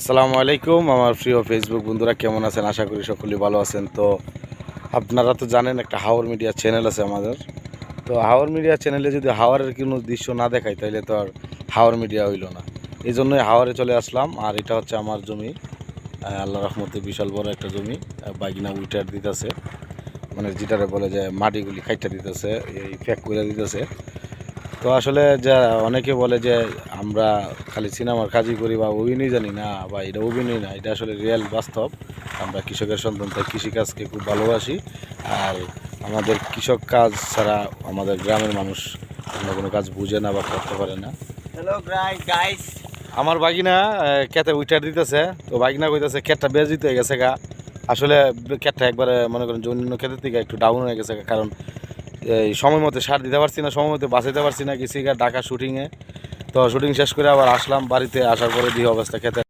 আসসালামু আলাইকুম আমার প্রিয় ফেসবুক বন্ধুরা, কেমন আছেন? আশা করি সকলেই ভালো আছেন। তো আপনারা তো জানেন একটা হাওর মিডিয়া চ্যানেল আছে আমাদের। তো হাওর মিডিয়া চ্যানেলে যদি হাওরের কোনো দৃশ্য না দেখাই তাহলে তো আর হাওর মিডিয়া হইল না। এই জন্যই হাওরে চলে আসলাম। আর এটা হচ্ছে আমার জমি, আল্লাহ রহমতে বিশাল বড় একটা জমি। বাইকিনা উইটার দিতেছে, মানে যেটারে বলে যে মাটিগুলি খাইটা দিতেছে, এই ফ্যাক করে দিতেছে। তো আসলে যা অনেকে বলে যে আমরা খালি সিনেমার কাজই করি বা অভিনয় জানি না, বা এটা অভিনয় না, এটা আসলে রিয়েল বাস্তব। আমরা কৃষকের সন্তান, তাই কৃষিকাজকে খুব ভালোবাসি। আর আমাদের কৃষক কাজ ছাড়া আমাদের গ্রামের মানুষ অন্য কোনো কাজ বুঝে না বা করতে পারে না। Hello guys. আমার বাগিনা ক্ষেতে উইটার দিতেছে। তো বাগিনা কইতেছে ক্ষেতটা বেজিত হয়ে গেছে গা। আসলে ক্ষেতটা একবারে মনে করেন যে অন্য ক্ষেতের থেকে একটু ডাউন হয়ে গেছে গা, কারণ এই সময় মতো সার দিতে পারছি না, সময় মতো বাঁচাইতে পারছি না। গেছি ঢাকা শুটিংয়ে। তো শুটিং শেষ করে আবার আসলাম বাড়িতে। আসার পরে দিয়ে অবস্থা, খেতে